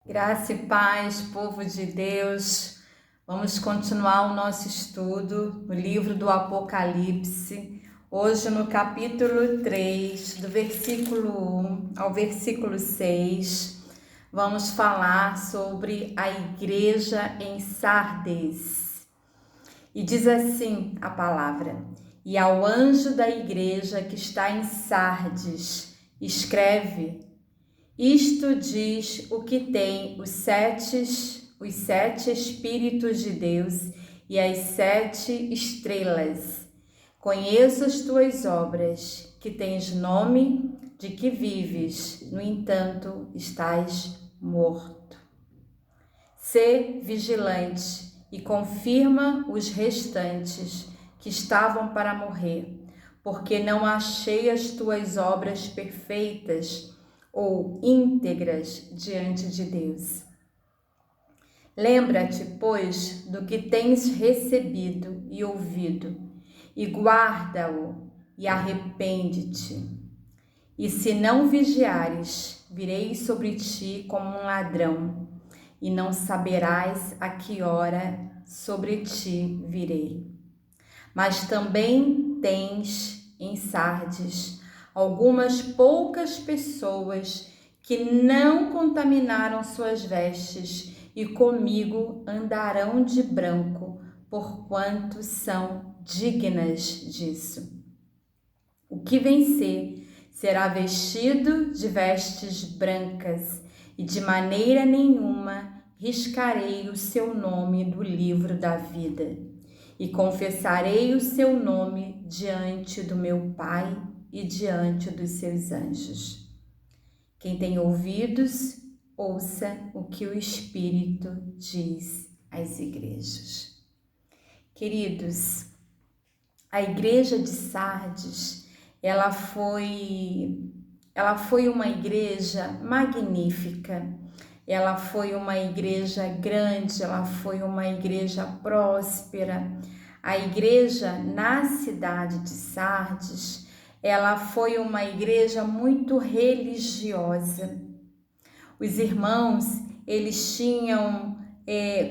Graça e paz, povo de Deus. Vamos continuar o nosso estudo no livro do Apocalipse. Hoje no capítulo 3, do versículo 1 ao versículo 6, vamos falar sobre a igreja em Sardes. E diz assim a palavra: E ao anjo da igreja que está em Sardes, escreve: Isto diz o que tem os sete Espíritos de Deus e as 7 estrelas. Conheço as tuas obras, que tens nome de que vives, no entanto estás morto. Sê vigilante e confirma os restantes que estavam para morrer, porque não achei as tuas obras perfeitas ou íntegras diante de Deus. Lembra-te, pois, do que tens recebido e ouvido, e guarda-o, e arrepende-te. E se não vigiares, virei sobre ti como um ladrão, e não saberás a que hora sobre ti virei. Mas também tens em Sardes algumas poucas pessoas que não contaminaram suas vestes e comigo andarão de branco, porquanto são dignas disso. O que vencer será vestido de vestes brancas, e de maneira nenhuma riscarei o seu nome do livro da vida, e confessarei o seu nome diante do meu Pai e diante dos seus anjos. Quem tem ouvidos, ouça o que o Espírito diz às igrejas. Queridos, a igreja de Sardes, ela foi uma igreja magnífica, ela foi uma igreja grande, ela foi uma igreja próspera. A igreja na cidade de Sardes, ela foi uma igreja muito religiosa. Os irmãos, eles tinham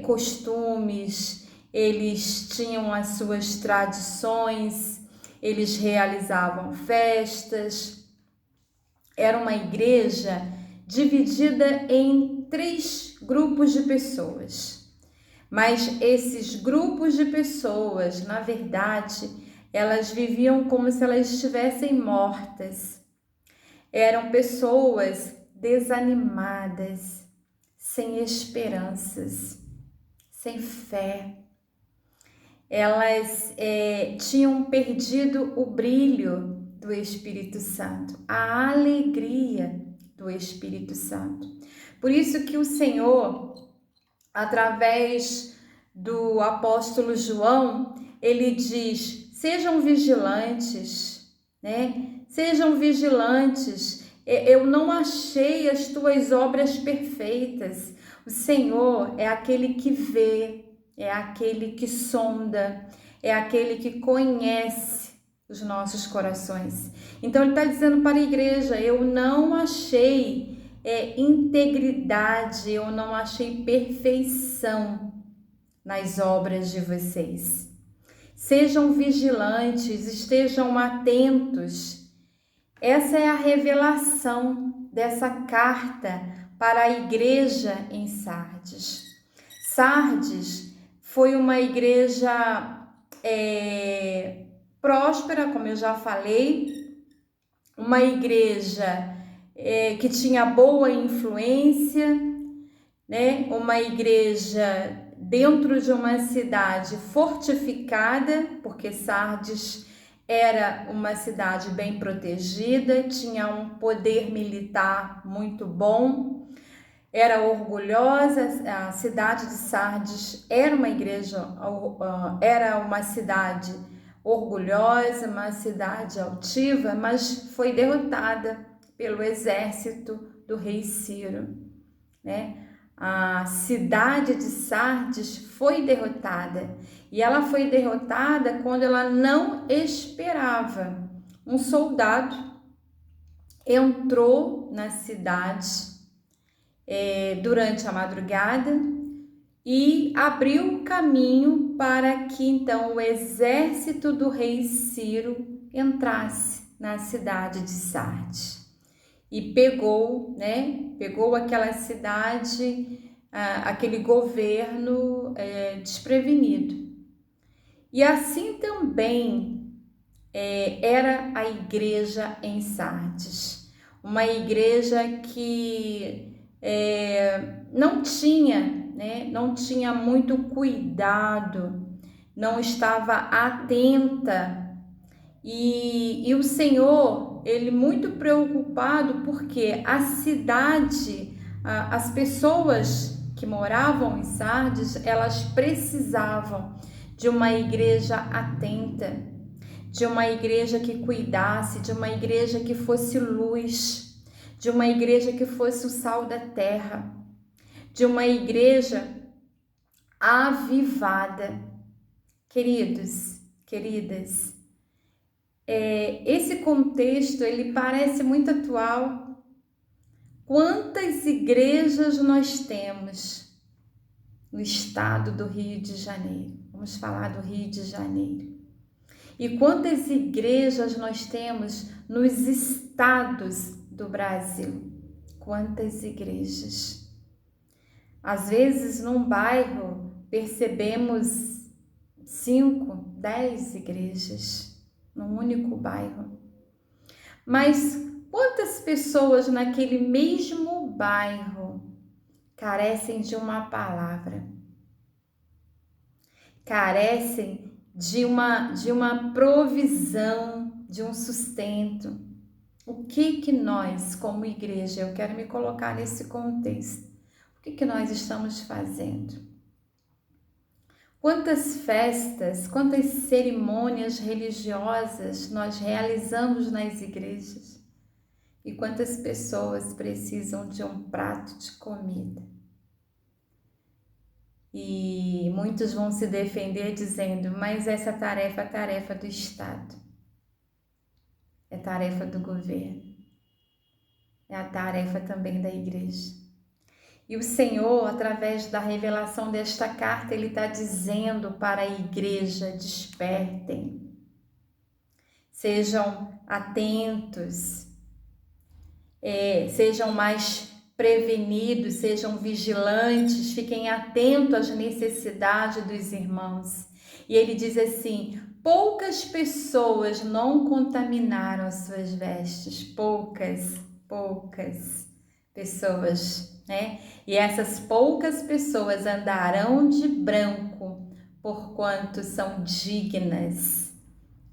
costumes, eles tinham as suas tradições, eles realizavam festas. Era uma igreja dividida em 3 grupos de pessoas. Mas esses grupos de pessoas, na verdade, elas viviam como se elas estivessem mortas. Eram pessoas desanimadas, sem esperanças, sem fé. Elas tinham perdido o brilho do Espírito Santo, a alegria do Espírito Santo. Por isso que o Senhor, através do apóstolo João, ele diz: sejam vigilantes, né? Sejam vigilantes. Eu não achei as tuas obras perfeitas. O Senhor é aquele que vê, é aquele que sonda, é aquele que conhece os nossos corações. Então ele está dizendo para a igreja: eu não achei integridade, eu não achei perfeição nas obras de vocês. Sejam vigilantes, estejam atentos. Essa é a revelação dessa carta para a igreja em Sardes. Sardes foi uma igreja próspera, como eu já falei, uma igreja que tinha boa influência, né? Uma igreja dentro de uma cidade fortificada, porque Sardes era uma cidade bem protegida, tinha um poder militar muito bom, era orgulhosa. A cidade de Sardes era uma igreja, era uma cidade orgulhosa, uma cidade altiva, mas foi derrotada pelo exército do rei Ciro, né? A cidade de Sardes foi derrotada, e ela foi derrotada quando ela não esperava. Um soldado entrou na cidade durante a madrugada e abriu caminho para que então o exército do rei Ciro entrasse na cidade de Sardes. E pegou aquela cidade, aquele governo desprevenido. E assim também era a igreja em Sardes, uma igreja que não tinha muito cuidado, não estava atenta. E o Senhor, ele muito preocupado, porque a cidade, as pessoas que moravam em Sardes, elas precisavam de uma igreja atenta, de uma igreja que cuidasse, de uma igreja que fosse luz, de uma igreja que fosse o sal da terra, de uma igreja avivada. Queridos, queridas, esse contexto ele parece muito atual. Quantas igrejas nós temos no estado do Rio de Janeiro? Vamos falar do Rio de Janeiro. E quantas igrejas nós temos nos estados do Brasil? Quantas igrejas? Às vezes, num bairro, percebemos 5, 10 igrejas num único bairro. Mas quantas pessoas naquele mesmo bairro carecem de uma palavra? Carecem de uma provisão, de um sustento. O que nós, como igreja, eu quero me colocar nesse contexto, o que nós estamos fazendo? Quantas festas, quantas cerimônias religiosas nós realizamos nas igrejas? E quantas pessoas precisam de um prato de comida? E muitos vão se defender dizendo, mas essa tarefa é tarefa do Estado, é tarefa do governo, é a tarefa também da igreja. E o Senhor, através da revelação desta carta, Ele está dizendo para a igreja, despertem, sejam atentos, sejam mais prevenidos, sejam vigilantes, fiquem atentos às necessidades dos irmãos. E ele diz assim, poucas pessoas não contaminaram as suas vestes, poucas pessoas, né? E essas poucas pessoas andarão de branco, porquanto são dignas,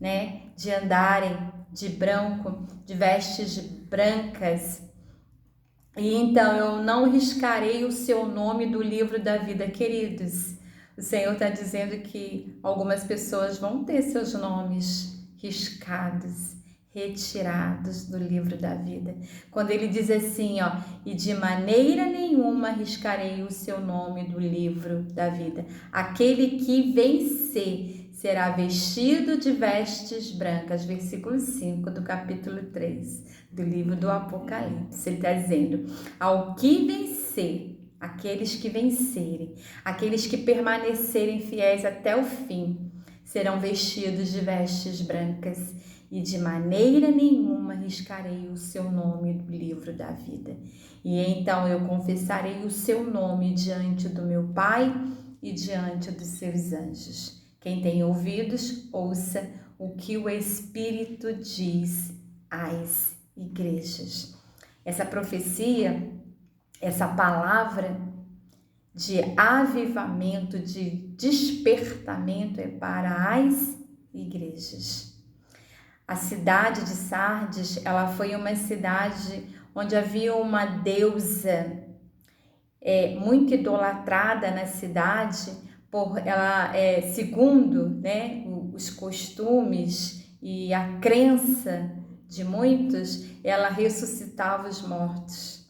né? De andarem de branco, de vestes brancas. E então eu não riscarei o seu nome do livro da vida, queridos. O Senhor está dizendo que algumas pessoas vão ter seus nomes riscados, retirados do livro da vida. Quando ele diz assim, e de maneira nenhuma riscarei o seu nome do livro da vida. Aquele que vencer será vestido de vestes brancas. Versículo 5 do capítulo 3 do livro do Apocalipse. Ele está dizendo, ao que vencer, aqueles que vencerem, aqueles que permanecerem fiéis até o fim, serão vestidos de vestes brancas. E de maneira nenhuma riscarei o seu nome do livro da vida. E então eu confessarei o seu nome diante do meu Pai e diante dos seus anjos. Quem tem ouvidos, ouça o que o Espírito diz às igrejas. Essa profecia, essa palavra de avivamento, de despertamento é para as igrejas. A cidade de Sardes, ela foi uma cidade onde havia uma deusa muito idolatrada na cidade, por ela, segundo, né, os costumes e a crença de muitos, ela ressuscitava os mortos.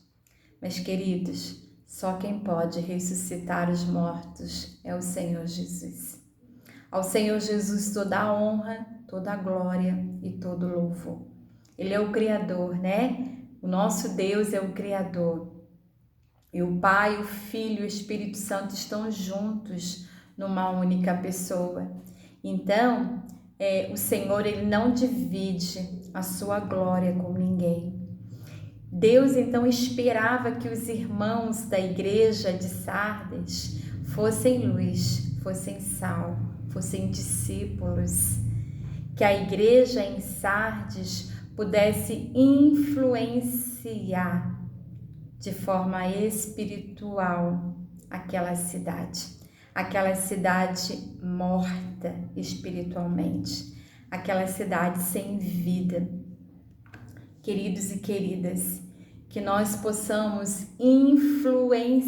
Mas, queridos, só quem pode ressuscitar os mortos é o Senhor Jesus. Ao Senhor Jesus toda a honra, toda a glória e todo o louvor. Ele é o Criador, né? O nosso Deus é o Criador. E o Pai, o Filho e o Espírito Santo estão juntos numa única pessoa. Então, o Senhor, Ele não divide a sua glória com ninguém. Deus, então, esperava que os irmãos da igreja de Sardes fossem luz, fossem sal, fossem discípulos. Que a igreja em Sardes pudesse influenciar de forma espiritual aquela cidade morta espiritualmente, aquela cidade sem vida. Queridos e queridas, que nós possamos influenciar,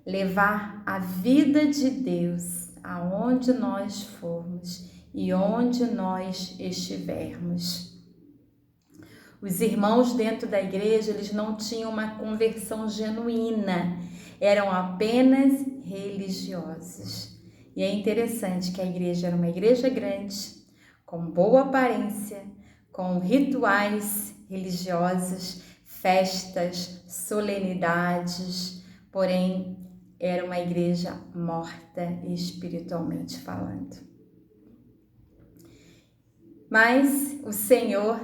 levar a vida de Deus aonde nós formos e onde nós estivermos. Os irmãos dentro da igreja, eles não tinham uma conversão genuína, eram apenas religiosos. E é interessante que a igreja era uma igreja grande, com boa aparência, com rituais religiosos, festas, solenidades, porém era uma igreja morta espiritualmente falando. Mas o Senhor,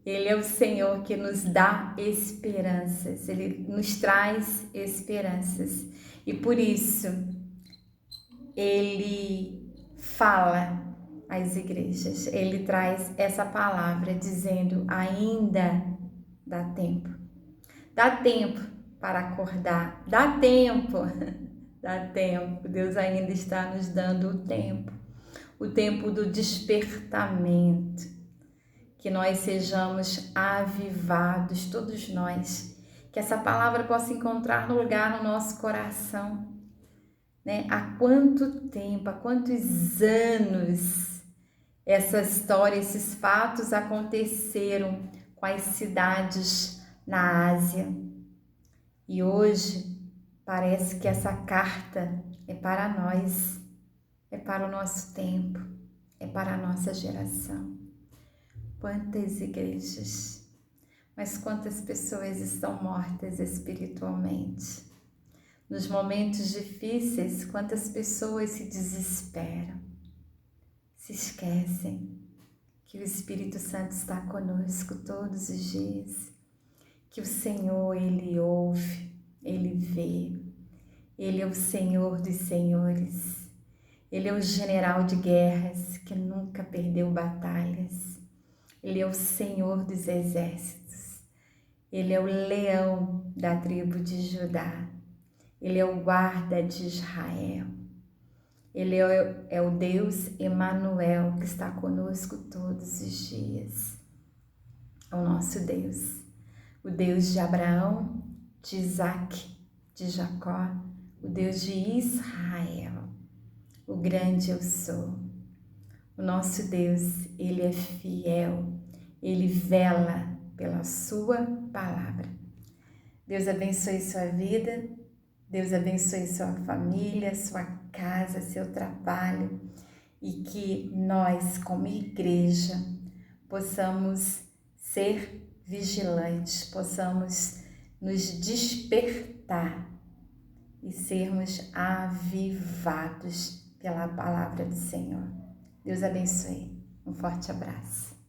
Ele é o Senhor que nos dá esperanças, Ele nos traz esperanças. E por isso, Ele fala às igrejas, Ele traz essa palavra dizendo: ainda dá tempo. Dá tempo para acordar, dá tempo, dá tempo. Deus ainda está nos dando o tempo do despertamento. Que nós sejamos avivados, todos nós, que essa palavra possa encontrar no lugar no nosso coração, né? Há quanto tempo, há quantos anos essa história, esses fatos aconteceram com as cidades na Ásia. E hoje parece que essa carta é para nós, é para o nosso tempo, é para a nossa geração. Quantas igrejas, mas quantas pessoas estão mortas espiritualmente? Nos momentos difíceis, quantas pessoas se desesperam, se esquecem que o Espírito Santo está conosco todos os dias, que o Senhor, Ele ouve, Ele vê, Ele é o Senhor dos senhores, Ele é o general de guerras que nunca perdeu batalhas. Ele é o Senhor dos exércitos, Ele é o leão da tribo de Judá, Ele é o guarda de Israel, Ele é o Deus Emanuel que está conosco todos os dias. É o nosso Deus, o Deus de Abraão, de Isaac, de Jacó, o Deus de Israel, o grande eu sou. O nosso Deus, Ele é fiel, Ele vela pela sua palavra. Deus abençoe sua vida, Deus abençoe sua família, sua casa, seu trabalho e que nós, como igreja, possamos ser vigilantes, possamos nos despertar e sermos avivados pela palavra do Senhor. Deus abençoe. Um forte abraço.